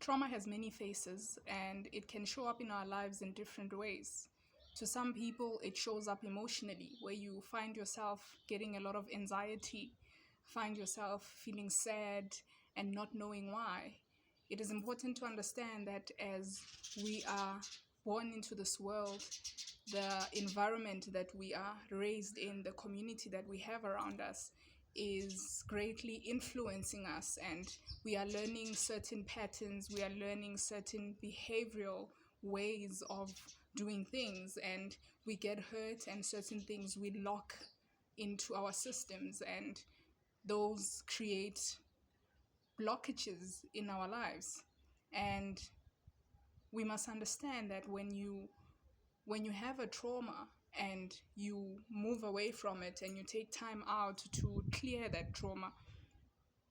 Trauma has many faces and it can show up in our lives in different ways. To some people, it shows up emotionally, where you find yourself getting a lot of anxiety, find yourself feeling sad and not knowing why. It is important to understand that as we are born into this world, the environment that we are raised in, the community that we have around us, is greatly influencing us, and we are learning certain patterns, we are learning certain behavioral ways of doing things, and we get hurt, and certain things we lock into our systems, and those create blockages in our lives. And we must understand that when you have a trauma and you move away from it and you take time out to clear that trauma,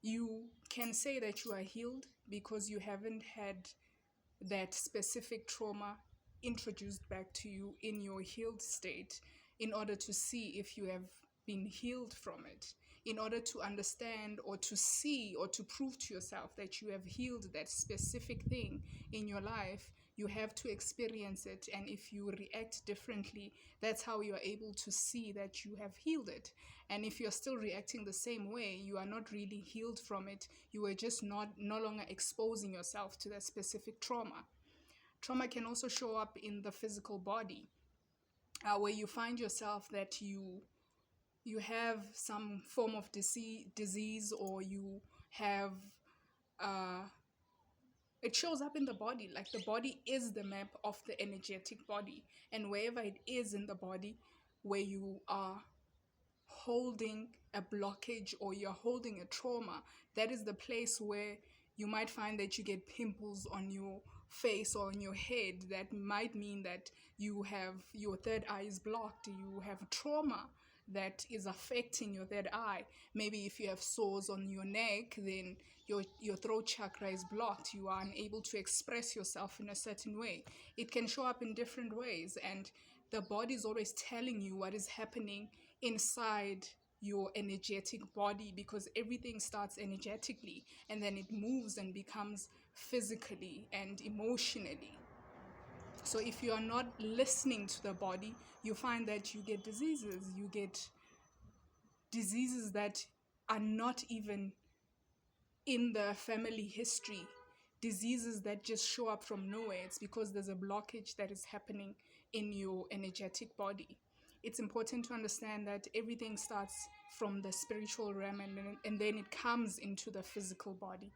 you can say that you are healed because you haven't had that specific trauma introduced back to you in your healed state, in order to see if you have been healed from it, in order to understand or to see or to prove to yourself that you have healed that specific thing in your life. You have to experience it, and if you react differently, that's how you are able to see that you have healed it. And if you're still reacting the same way, you are not really healed from it. You are just no longer exposing yourself to that specific trauma. Trauma can also show up in the physical body, where you find yourself that you have some form of disease, or you have it shows up in the body. Like, the body is the map of the energetic body, and wherever it is in the body where you are holding a blockage or you're holding a trauma, that is the place where you might find that you get pimples on your face or on your head. That might mean that you have your third eye is blocked, you have trauma that is affecting your third eye. Maybe if you have sores on your neck, then your throat chakra is blocked, you are unable to express yourself in a certain way. It can show up in different ways, and the body is always telling you what is happening inside your energetic body, because everything starts energetically and then it moves and becomes physically and emotionally. So if you are not listening to the body, you find that you get diseases. You get diseases that are not even in the family history, diseases that just show up from nowhere. It's because there's a blockage that is happening in your energetic body. It's important to understand that everything starts from the spiritual realm, and then it comes into the physical body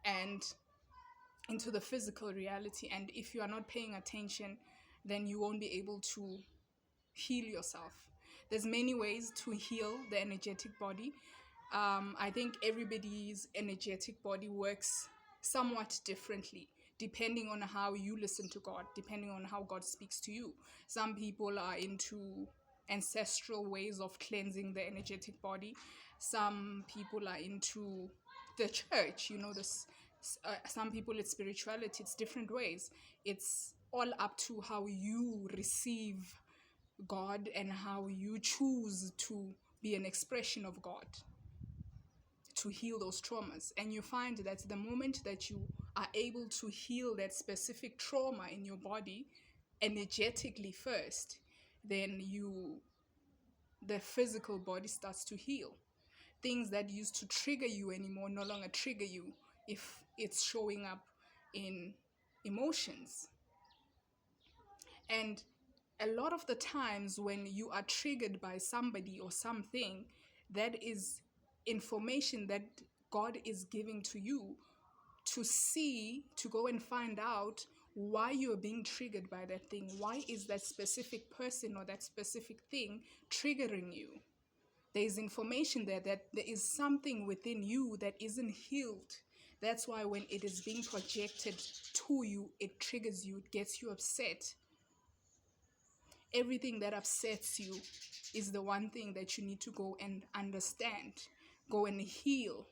and into the physical reality. And if you are not paying attention, then you won't be able to heal yourself. There's many ways to heal the energetic body. I think everybody's energetic body works somewhat differently, depending on how you listen to God, depending on how God speaks to you. Some people are into ancestral ways of cleansing the energetic body. Some people are into the church, this. Some people, it's spirituality. It's different ways. It's all up to how you receive God and how you choose to be an expression of God to heal those traumas. And you find that the moment that you are able to heal that specific trauma in your body energetically first, then the physical body starts to heal. Things that used to trigger you anymore no longer trigger you if it's showing up in emotions. And a lot of the times when you are triggered by somebody or something, that is information that God is giving to you to see, to go and find out why you're being triggered by that thing. Why is that specific person or that specific thing triggering you? There is information there that there is something within you that isn't healed. That's why when it is being projected to you, it triggers you, it gets you upset. Everything that upsets you is the one thing that you need to go and understand, go and heal,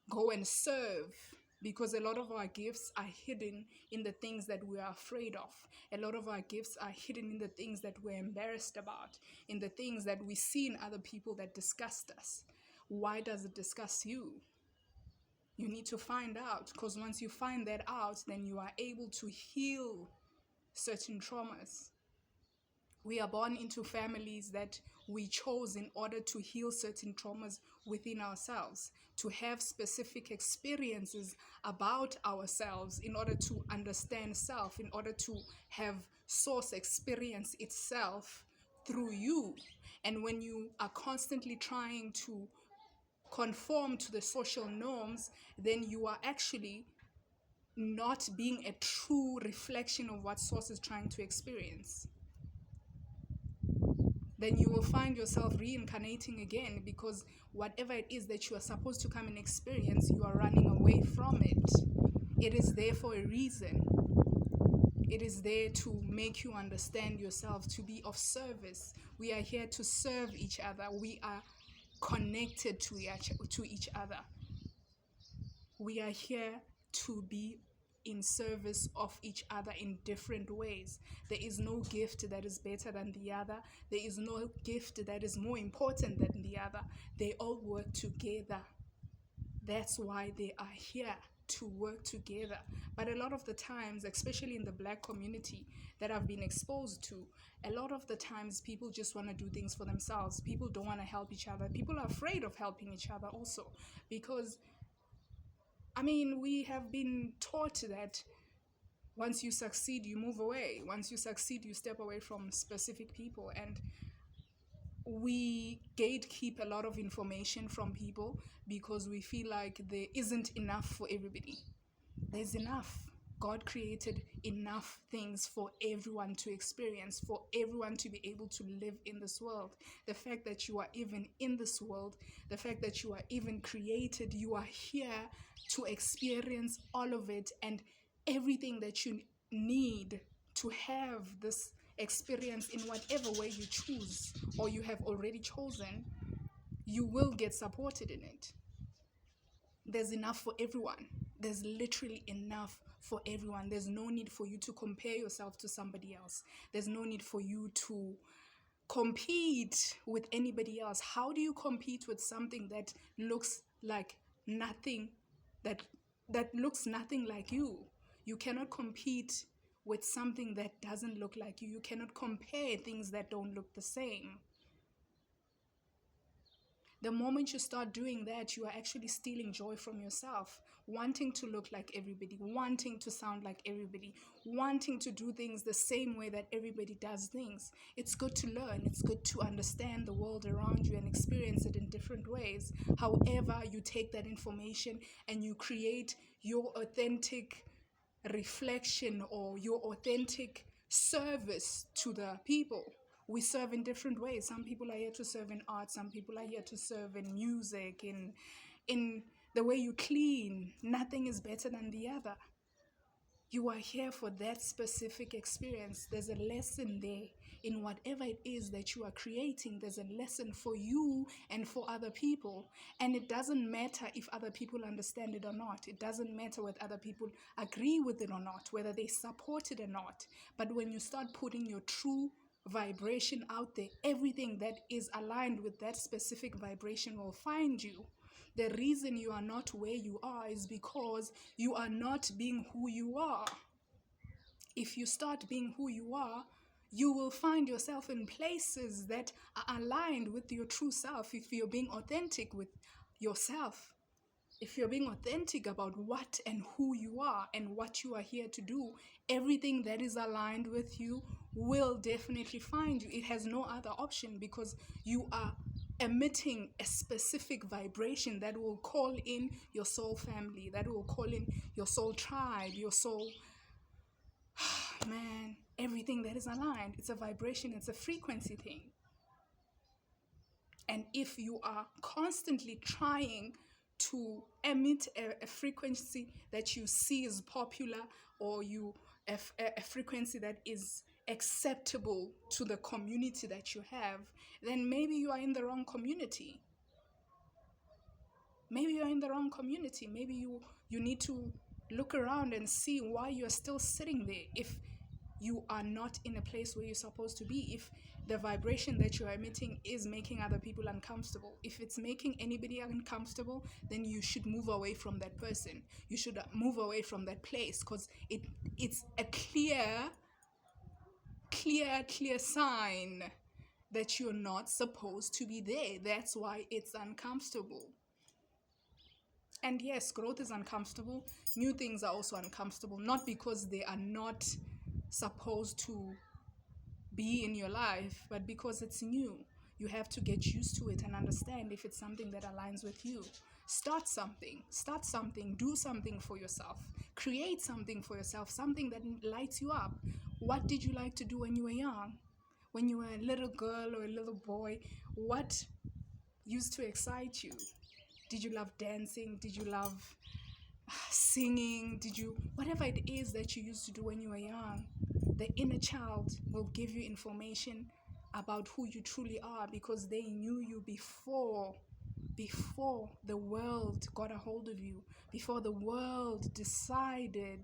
go and serve. Because a lot of our gifts are hidden in the things that we are afraid of. A lot of our gifts are hidden in the things that we're embarrassed about, in the things that we see in other people that disgust us. Why does it disgust you? You need to find out, because once you find that out, then you are able to heal certain traumas. We are born into families that we chose in order to heal certain traumas within ourselves, to have specific experiences about ourselves in order to understand self, in order to have source experience itself through you. And when you are constantly trying to conform to the social norms, then you are actually not being a true reflection of what source is trying to experience. Then you will find yourself reincarnating again, because whatever it is that you are supposed to come and experience, you are running away from it. It is there for a reason. It is there to make you understand yourself, to be of service. We are here to serve each other. We are connected to each other. We are here to be in service of each other in different ways. There is no gift that is better than the other. There is no gift that is more important than the other. They all work together. That's why they are here, to work together. But a lot of the times, especially in the Black community that I've been exposed to, a lot of the times people just want to do things for themselves. People don't want to help each other. People are afraid of helping each other also, because we have been taught that once you succeed, you move away. Once you succeed, you step away from specific people. And we gatekeep a lot of information from people because we feel like there isn't enough for everybody. There's enough. God created enough things for everyone to experience, for everyone to be able to live in this world. The fact that you are even in this world, the fact that you are even created, you are here to experience all of it, and everything that you need to have this experience in whatever way you choose or you have already chosen, you will get supported in it. There's enough for everyone. There's literally enough for everyone. There's no need for you to compare yourself to somebody else. There's no need for you to compete with anybody else. How do you compete with something that looks like nothing, that looks nothing like you? You cannot compete with something that doesn't look like you. You cannot compare things that don't look the same. The moment you start doing that, you are actually stealing joy from yourself, wanting to look like everybody, wanting to sound like everybody, wanting to do things the same way that everybody does things. It's good to learn. It's good to understand the world around you and experience it in different ways. However, you take that information and you create your authentic reflection or your authentic service to the people. We serve in different ways. Some people are here to serve in art. Some people are here to serve in music, in the way you clean. Nothing is better than the other. You are here for that specific experience. There's a lesson there in whatever it is that you are creating. There's a lesson for you and for other people. And it doesn't matter if other people understand it or not. It doesn't matter whether other people agree with it or not, whether they support it or not. But when you start putting your true vibration out there, everything that is aligned with that specific vibration will find you. The reason you are not where you are is because you are not being who you are. If you start being who you are, you will find yourself in places that are aligned with your true self. If you're being authentic with yourself, if you're being authentic about what and who you are and what you are here to do, everything that is aligned with you will definitely find you. It has no other option, because you are emitting a specific vibration that will call in your soul family, that will call in your soul tribe, your soul, man, everything that is aligned. It's a vibration, it's a frequency thing. And if you are constantly trying to emit a frequency that you see is popular, or a frequency that is acceptable to the community that you have, then maybe you are in the wrong community. Maybe you're in the wrong community. Maybe you need to look around and see why you're still sitting there. If you are not in a place where you're supposed to be. If the vibration that you're emitting is making other people uncomfortable, if it's making anybody uncomfortable, then you should move away from that person. You should move away from that place, because it's a clear sign that you're not supposed to be there. That's why it's uncomfortable. And yes, growth is uncomfortable. New things are also uncomfortable, not because they are not supposed to be in your life, but because it's new. You have to get used to it and understand if it's something that aligns with you. Start something, do something for yourself, create something for yourself, something that lights you up. What did you like to do when you were young? When you were a little girl or a little boy, what used to excite you? Did you love dancing? Did you love singing? Whatever it is that you used to do when you were young, the inner child will give you information about who you truly are, because they knew you before the world got a hold of you, before the world decided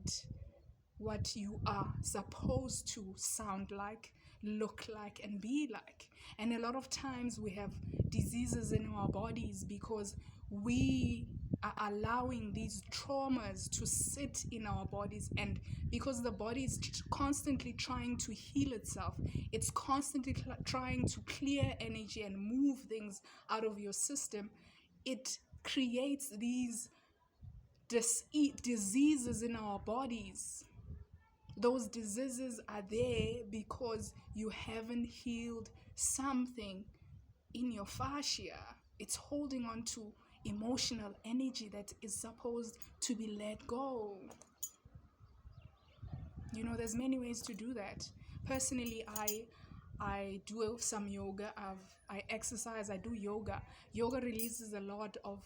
what you are supposed to sound like, look like, and be like. And a lot of times we have diseases in our bodies because we are allowing these traumas to sit in our bodies, and because the body is constantly trying to heal itself, it's constantly trying to clear energy and move things out of your system. It creates these diseases in our bodies. Those diseases are there because you haven't healed something in your fascia. It's holding on to emotional energy that is supposed to be let go. There's many ways to do that. Personally, I do some yoga. I exercise. I do yoga. Yoga releases a lot of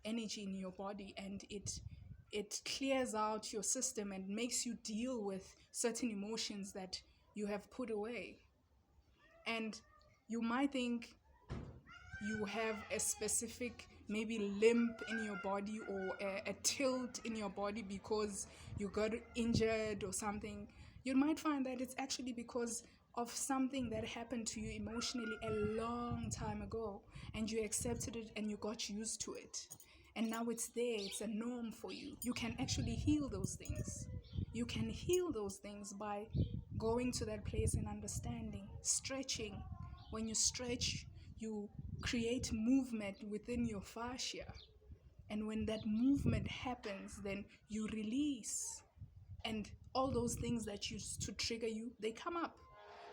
energy in your body, and it clears out your system and makes you deal with certain emotions that you have put away. And you might think you have a specific maybe limp in your body or a tilt in your body because you got injured or something. You might find that it's actually because of something that happened to you emotionally a long time ago, and you accepted it and you got used to it, and now it's there. It's a norm for you. You can actually heal those things. You can heal those things by going to that place and understanding, stretching. When you stretch, you create movement within your fascia, and when that movement happens, then you release, and all those things that used to trigger you, they come up.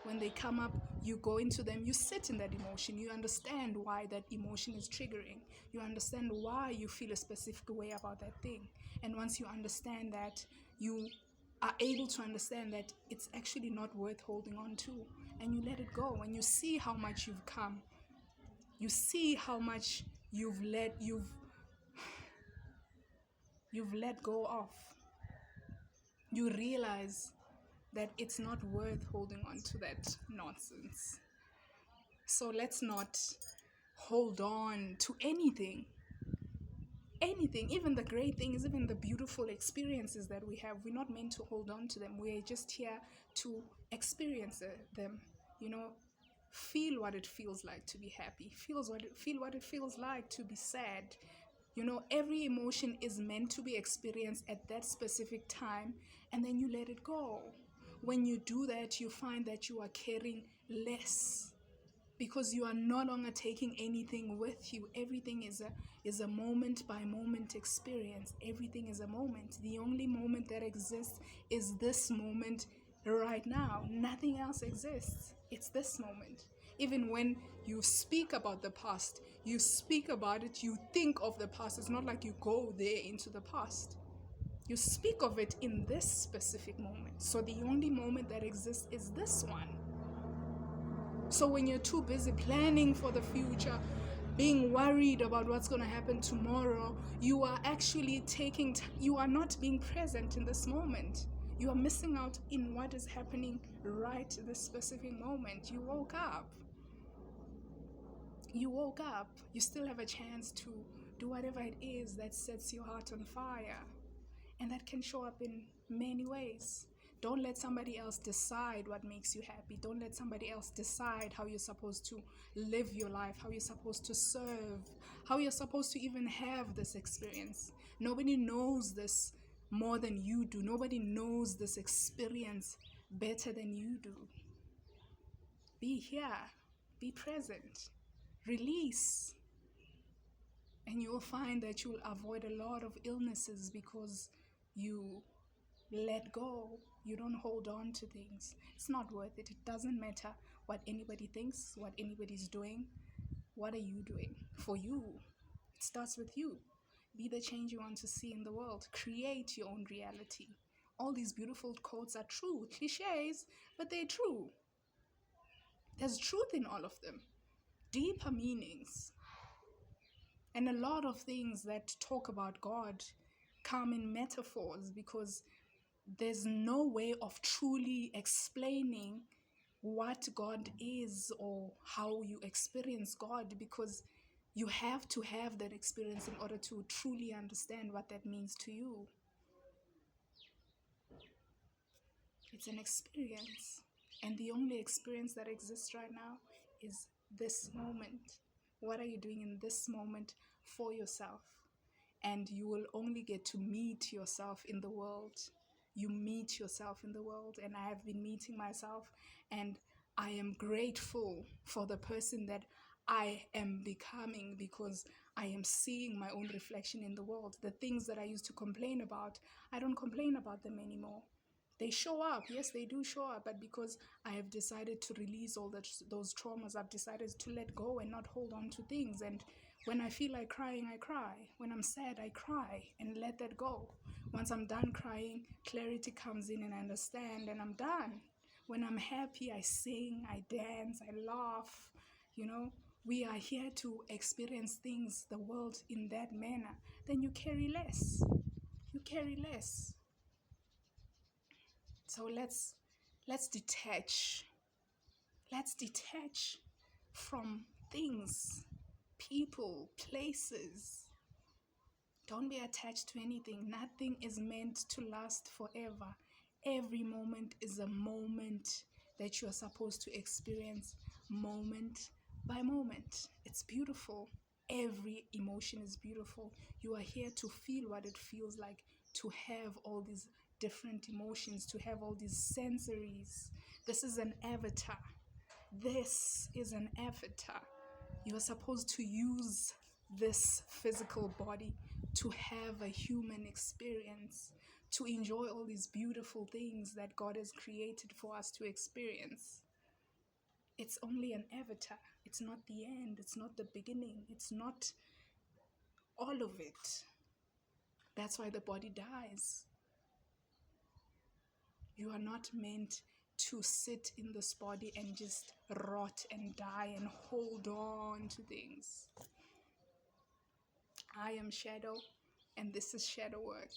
When they come up, you go into them, you sit in that emotion, you understand why that emotion is triggering, you understand why you feel a specific way about that thing. And once you understand that, you are able to understand that it's actually not worth holding on to, and you let it go. When you see how much you've come, you see how much you've let go of, you realize that it's not worth holding on to that nonsense. So let's not hold on to anything, even the great things, even the beautiful experiences that we have. We're not meant to hold on to them. We're just here to experience them. Feel what it feels like to be happy. Feel what it feels like to be sad. Every emotion is meant to be experienced at that specific time, and then you let it go. When you do that, you find that you are carrying less, because you are no longer taking anything with you. Everything is a moment by moment experience. Everything is a moment. The only moment that exists is this moment right now. Nothing else exists. It's this moment. Even when you speak about the past, you speak about it, you think of the past. It's not like you go there into the past. You speak of it in this specific moment. So the only moment that exists is this one. So when you're too busy planning for the future, being worried about what's going to happen tomorrow, you are actually you are not being present in this moment. You are missing out in what is happening right this specific moment. You woke up. You still have a chance to do whatever it is that sets your heart on fire. And that can show up in many ways. Don't let somebody else decide what makes you happy. Don't let somebody else decide how you're supposed to live your life, how you're supposed to serve, how you're supposed to even have this experience. Nobody knows this more than you do. Nobody knows this experience better than you do. Be here, be present, release, and you will find that you will avoid a lot of illnesses because you let go. You don't hold on to things. It's not worth it. It doesn't matter what anybody thinks, what anybody's doing. What are you doing for you? It starts with you. Be the change you want to see in the world. Create your own reality. All these beautiful quotes are true, cliches, but they're true. There's truth in all of them, deeper meanings. And a lot of things that talk about God come in metaphors, because there's no way of truly explaining what God is or how you experience God, because you have to have that experience in order to truly understand what that means to you. It's an experience, and the only experience that exists right now is this moment. What are you doing in this moment for yourself? And you will only get to meet yourself in the world. You meet yourself in the world, and I have been meeting myself, and I am grateful for the person that I am becoming, because I am seeing my own reflection in the world. The things that I used to complain about, I don't complain about them anymore. They show up, yes, they do show up, but because I have decided to release all those traumas, I've decided to let go and not hold on to things. And when I feel like crying, I cry. When I'm sad, I cry and let that go. Once I'm done crying, clarity comes in and I understand, and I'm done. When I'm happy, I sing, I dance, I laugh. You know, we are here to experience things, the world, in that manner. Then you carry less. You carry less. So let's detach. Let's detach from things, people, places. Don't be attached to anything. Nothing is meant to last forever. Every moment is a moment that you are supposed to experience moment by moment. It's beautiful. Every emotion is beautiful. You are here to feel what it feels like to have all these different emotions, to have all these sensories. This is an avatar. This is an avatar. You are supposed to use this physical body to have a human experience, to enjoy all these beautiful things that God has created for us to experience. It's only an avatar. It's not the end. It's not the beginning. It's not all of it. That's why the body dies. You are not meant to sit in this body and just rot and die and hold on to things. I am Shadow, and this is Shadow Work.